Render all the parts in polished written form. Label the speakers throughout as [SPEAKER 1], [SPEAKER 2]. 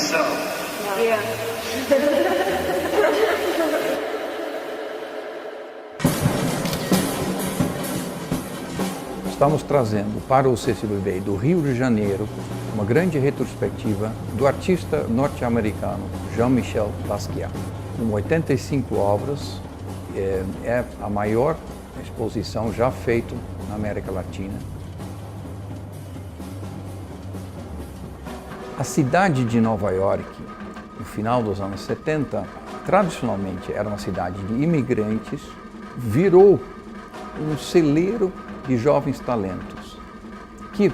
[SPEAKER 1] so.
[SPEAKER 2] Yeah.
[SPEAKER 3] Estamos trazendo para o CCBB do Rio de Janeiro uma grande retrospectiva do artista norte-americano Jean-Michel Basquiat. Com 85 obras, é a maior exposição já feita na América Latina. A cidade de Nova York, no final dos anos 70, tradicionalmente era uma cidade de imigrantes, virou um celeiro de jovens talentos que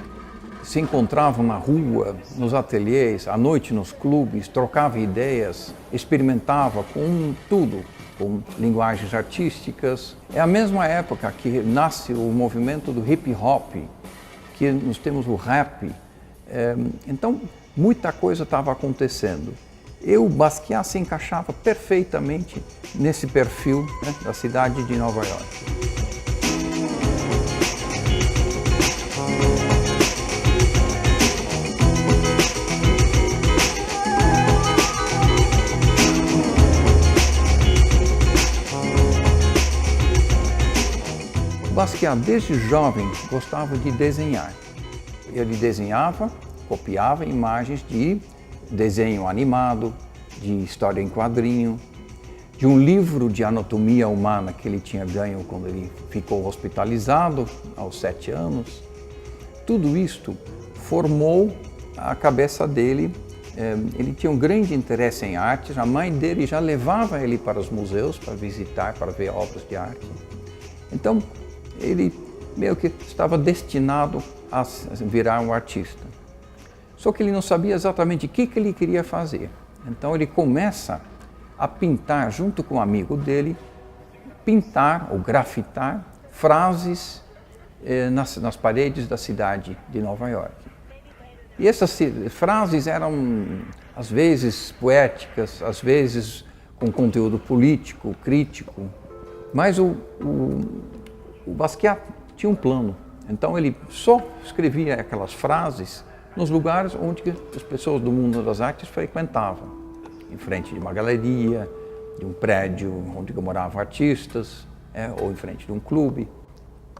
[SPEAKER 3] se encontravam na rua, nos ateliês, à noite nos clubes, trocavam ideias, experimentavam com tudo, com linguagens artísticas. É a mesma época que nasce o movimento do hip hop, que nós temos o rap. Então, muita coisa estava acontecendo. O Basquiat se encaixava perfeitamente nesse perfil, né, da cidade de Nova York. Basquiat, desde jovem, gostava de desenhar. Ele desenhava, copiava imagens de desenho animado, de história em quadrinho, de um livro de anatomia humana que ele tinha ganho quando ele ficou hospitalizado aos 7 anos. Tudo isto formou a cabeça dele. Ele tinha um grande interesse em artes. A mãe dele já levava ele para os museus para visitar, para ver obras de arte. Então, ele meio que estava destinado a virar um artista. Só que ele não sabia exatamente o que ele queria fazer. Então ele começa a pintar, junto com um amigo dele, pintar ou grafitar frases nas paredes da cidade de Nova York. E essas frases eram, às vezes, poéticas, às vezes com conteúdo político, crítico, mas o Basquiat tinha um plano, então ele só escrevia aquelas frases nos lugares onde as pessoas do mundo das artes frequentavam, em frente de uma galeria, de um prédio onde moravam artistas, ou em frente de um clube.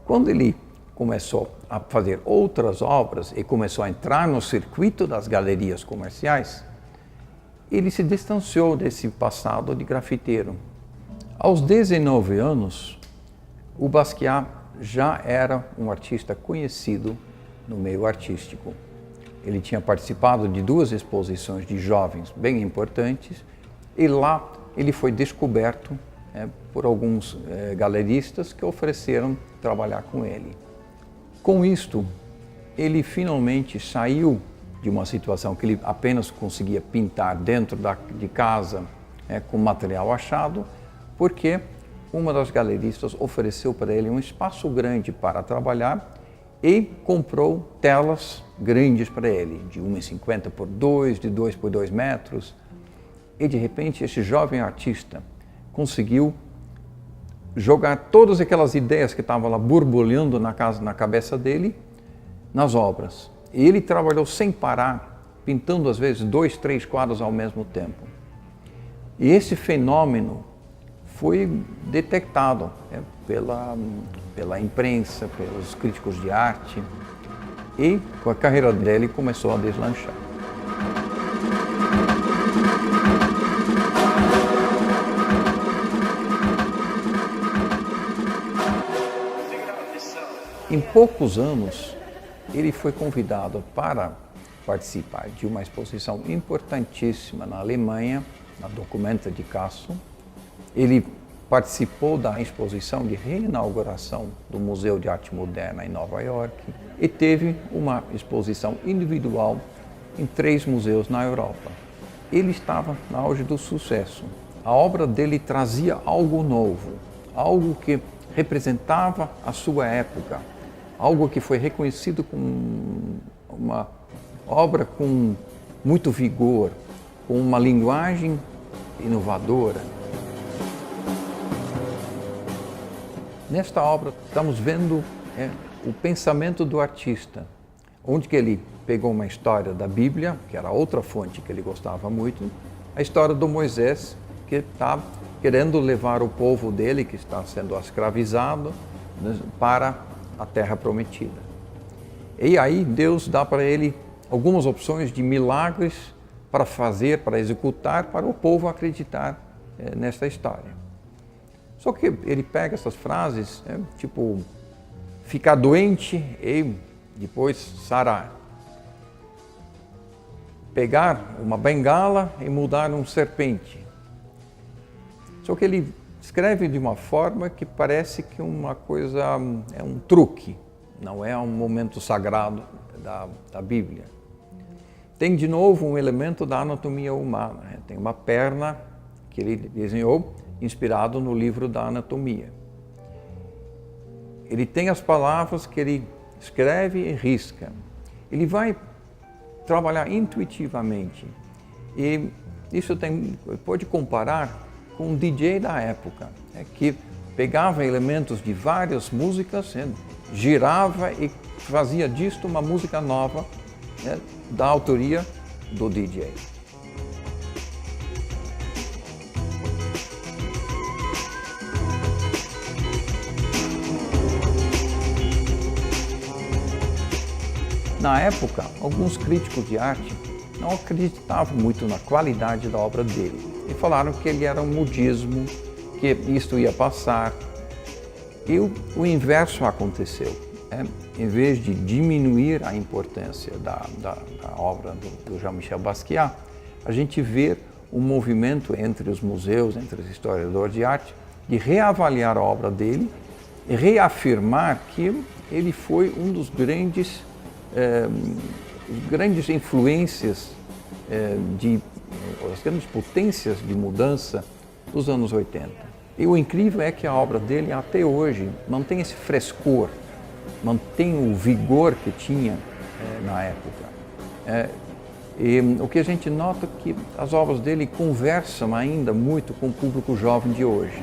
[SPEAKER 3] Quando ele começou a fazer outras obras e começou a entrar no circuito das galerias comerciais, ele se distanciou desse passado de grafiteiro. Aos 19 anos, o Basquiat já era um artista conhecido no meio artístico. Ele tinha participado de 2 exposições de jovens bem importantes e lá ele foi descoberto por alguns galeristas que ofereceram trabalhar com ele. Com isto, ele finalmente saiu de uma situação que ele apenas conseguia pintar dentro de casa com material achado, porque uma das galeristas ofereceu para ele um espaço grande para trabalhar e comprou telas grandes para ele, de 1,50 por 2, de 2 por 2 metros. E de repente esse jovem artista conseguiu jogar todas aquelas ideias que estavam lá borbulhando na cabeça dele, nas obras. E ele trabalhou sem parar, pintando às vezes 2, 3 quadros ao mesmo tempo. E esse fenômeno foi detectado pela imprensa, pelos críticos de arte, e a carreira dele começou a deslanchar. Em poucos anos, ele foi convidado para participar de uma exposição importantíssima na Alemanha, na Documenta di Casso. Ele participou da exposição de reinauguração do Museu de Arte Moderna em Nova York e teve uma exposição individual em 3 museus na Europa. Ele estava no auge do sucesso. A obra dele trazia algo novo, algo que representava a sua época, algo que foi reconhecido como uma obra com muito vigor, com uma linguagem inovadora. Nesta obra estamos vendo o pensamento do artista, onde que ele pegou uma história da Bíblia, que era outra fonte que ele gostava muito, a história do Moisés, que está querendo levar o povo dele, que está sendo escravizado, para a terra prometida. E aí Deus dá para ele algumas opções de milagres para fazer, para executar, para o povo acreditar nesta história. Só que ele pega essas frases, tipo, ficar doente e depois sarar. Pegar uma bengala e mudar um serpente. Só que ele escreve de uma forma que parece que uma coisa é um truque, não é um momento sagrado da Bíblia. Tem de novo um elemento da anatomia humana, né? Tem uma perna que ele desenhou inspirado no livro da anatomia. Ele tem as palavras que ele escreve e risca. Ele vai trabalhar intuitivamente. E isso pode comparar com um DJ da época, que pegava elementos de várias músicas, girava e fazia disto uma música nova, da autoria do DJ. Na época, alguns críticos de arte não acreditavam muito na qualidade da obra dele e falaram que ele era um modismo, que isto ia passar. E o inverso aconteceu. Em vez de diminuir a importância da obra do Jean-Michel Basquiat, a gente vê um movimento entre os museus, entre os historiadores de arte, de reavaliar a obra dele e reafirmar que ele foi um dos grandes influências, as grandes potências de mudança dos anos 80. E o incrível é que a obra dele, até hoje, mantém esse frescor, mantém o vigor que tinha na época. E o que a gente nota é que as obras dele conversam ainda muito com o público jovem de hoje.